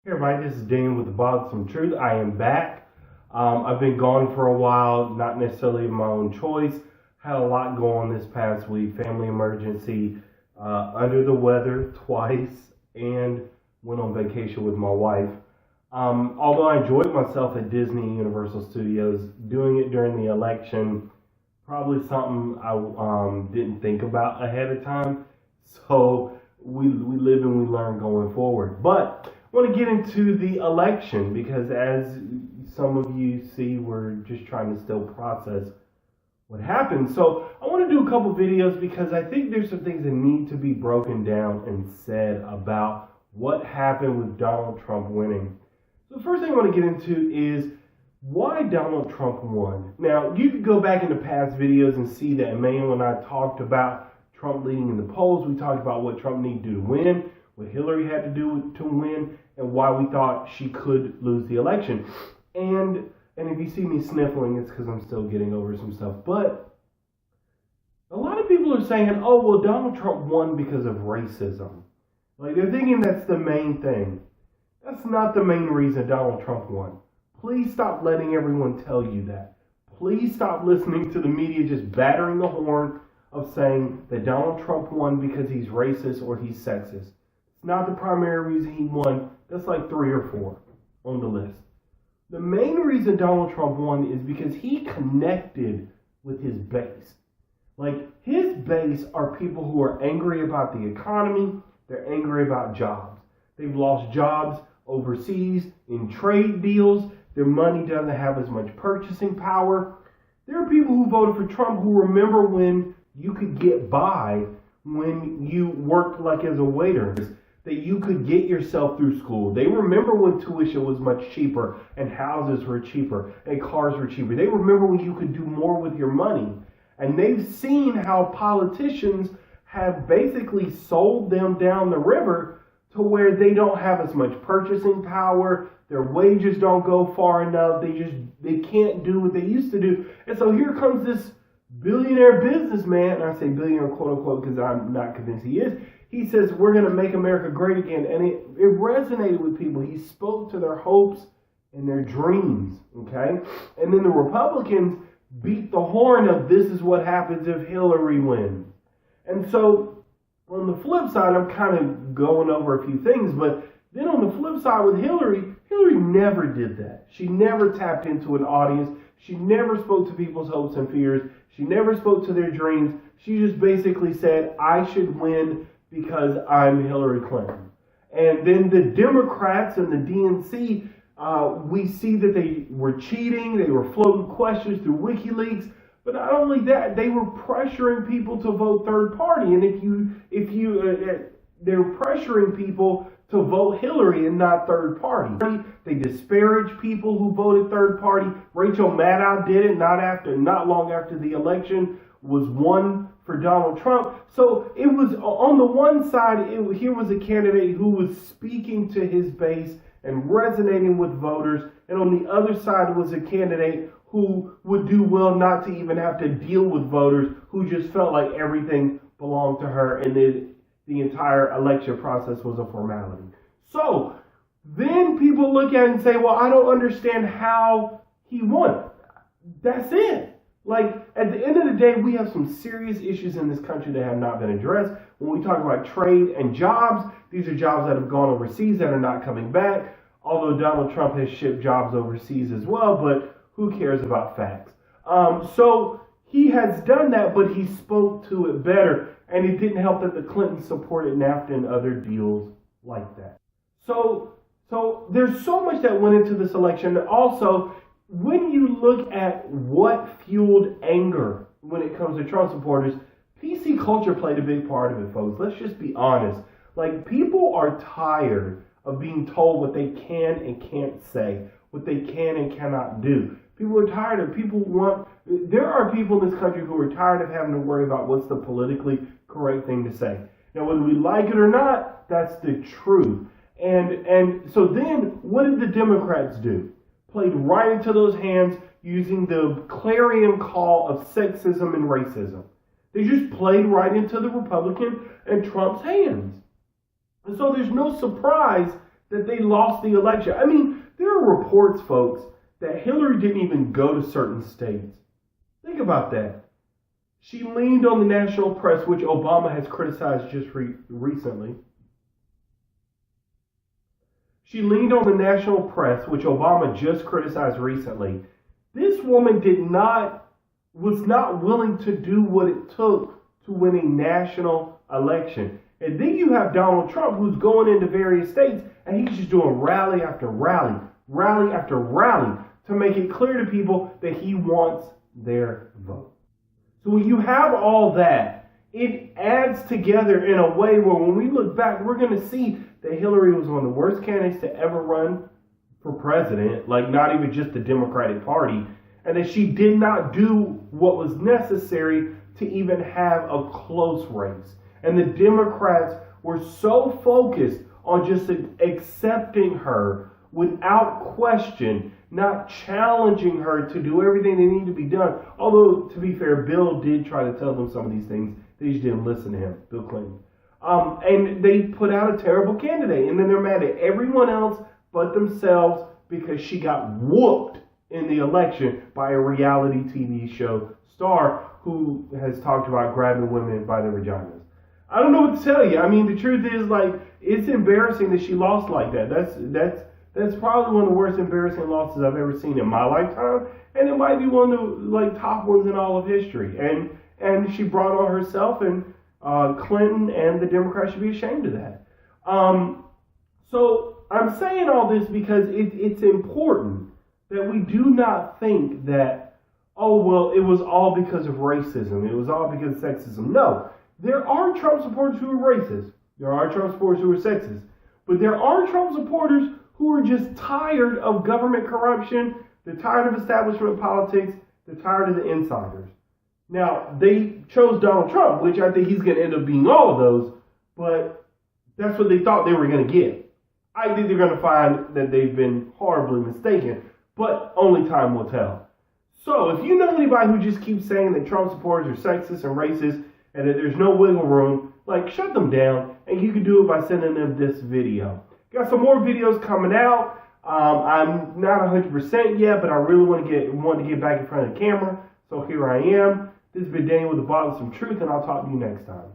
Hey everybody, this is Dan with the Bothersome Truth. I am back. I've been gone for a while, not necessarily of my own choice. Had a lot going on this past week. Family emergency, under the weather twice, and went on vacation with my wife. Although I enjoyed myself at Disney and Universal Studios, doing it during the election, probably something I didn't think about ahead of time. So we live and we learn going forward. But I want to get into the election because, as some of you see, we're just trying to still process what happened. So I want to do a couple videos because I think there's some things that need to be broken down and said about what happened with Donald Trump winning. So the first thing I want to get into is why Donald Trump won. Now, you could go back into past videos and see that Emmanuel and I talked about Trump leading in the polls. We talked about what Trump needed to do to win, what Hillary had to do to win, and why we thought she could lose the election. And if you see me sniffling, it's because I'm still getting over some stuff. But a lot of people are saying, oh, well, Donald Trump won because of racism. Like, they're thinking that's the main thing. That's not the main reason Donald Trump won. Please stop letting everyone tell you that. Please stop listening to the media just battering the horn of saying that Donald Trump won because he's racist or he's sexist. It's not the primary reason he won. That's like 3 or 4 on the list. The main reason Donald Trump won is because he connected with his base. Like, his base are people who are angry about the economy. They're angry about jobs. They've lost jobs overseas in trade deals. Their money doesn't have as much purchasing power. There are people who voted for Trump who remember when you could get by when you worked like as a waiter, that you could get yourself through school. They remember when tuition was much cheaper and houses were cheaper and cars were cheaper. They remember when you could do more with your money. And they've seen how politicians have basically sold them down the river to where they don't have as much purchasing power. Their wages don't go far enough. They can't do what they used to do. And so here comes this billionaire businessman, and I say billionaire quote unquote because I'm not convinced he is. He says, we're going to make America great again. And it resonated with people. He spoke to their hopes and their dreams. Okay. And then the Republicans beat the horn of this is what happens if Hillary wins. And so on the flip side, I'm kind of going over a few things, but then on the flip side with Hillary never did that. She never tapped into an audience. She never spoke to people's hopes and fears. She never spoke to their dreams. She just basically said, I should win because I'm Hillary Clinton. And then the Democrats and the DNC, we see that they were cheating. They were floating questions through WikiLeaks. But not only that, they were pressuring people to vote third party. And they're pressuring people to vote Hillary and not third party. They disparage people who voted third party. Rachel Maddow did it not long after the election was won for Donald Trump. So it was on the one side, here was a candidate who was speaking to his base and resonating with voters. And on the other side was a candidate who would do well not to even have to deal with voters, who just felt like everything belonged to her and the entire election process was a formality. So then people look at it and say, well, I don't understand how he won. That's it. Like, at the end of the day, we have some serious issues in this country that have not been addressed. When we talk about trade and jobs, these are jobs that have gone overseas that are not coming back. Although Donald Trump has shipped jobs overseas as well, but who cares about facts? So he has done that, but he spoke to it better. And it didn't help that the Clintons supported NAFTA and other deals like that. So there's so much that went into this election. Also, when you look at what fueled anger when it comes to Trump supporters, PC culture played a big part of it, folks. Let's just be honest. Like, people are tired of being told what they can and can't say, what they can and cannot do. People are tired of there are people in this country who are tired of having to worry about what's the politically correct thing to say. Now, whether we like it or not, that's the truth. And so then what did the Democrats do? Played right into those hands using the clarion call of sexism and racism. They just played right into the Republican and Trump's hands. And so there's no surprise that they lost the election. I mean, there are reports, folks, that Hillary didn't even go to certain states. Think about that. She leaned on the national press, which Obama has criticized just recently. She leaned on the national press, which Obama just criticized recently. This woman was not willing to do what it took to win a national election. And then you have Donald Trump, who's going into various states, and he's just doing rally after rally, rally after rally, to make it clear to people that he wants their vote. So when you have all that, it adds together in a way where when we look back, we're going to see that Hillary was one of the worst candidates to ever run for president, like not even just the Democratic Party, and that she did not do what was necessary to even have a close race. And the Democrats were so focused on just accepting her without question, not challenging her to do everything that needed to be done. Although, to be fair, Bill did try to tell them some of these things. They just didn't listen to him, Bill Clinton. And they put out a terrible candidate. And then they're mad at everyone else but themselves because she got whooped in the election by a reality TV show star who has talked about grabbing women by their vaginas. I don't know what to tell you. I mean, the truth is, like, it's embarrassing that she lost like that. That's probably one of the worst embarrassing losses I've ever seen in my lifetime, and it might be one of the top ones in all of history. And she brought on herself, and Clinton and the Democrats should be ashamed of that. So I'm saying all this because it's important that we do not think that, oh, well, it was all because of racism. It was all because of sexism. No, there are Trump supporters who are racist. There are Trump supporters who are sexist. But there are Trump supporters who are just tired of government corruption. They're tired of establishment politics. They're tired of the insiders. Now, they chose Donald Trump, which I think he's going to end up being all of those, but that's what they thought they were going to get. I think they're going to find that they've been horribly mistaken, but only time will tell. So, if you know anybody who just keeps saying that Trump supporters are sexist and racist and that there's no wiggle room, like, shut them down, and you can do it by sending them this video. Got some more videos coming out. I'm not 100% yet, but I really want to get back in front of the camera, so here I am. This has been Daniel with the Bothersome Truth, and I'll talk to you next time.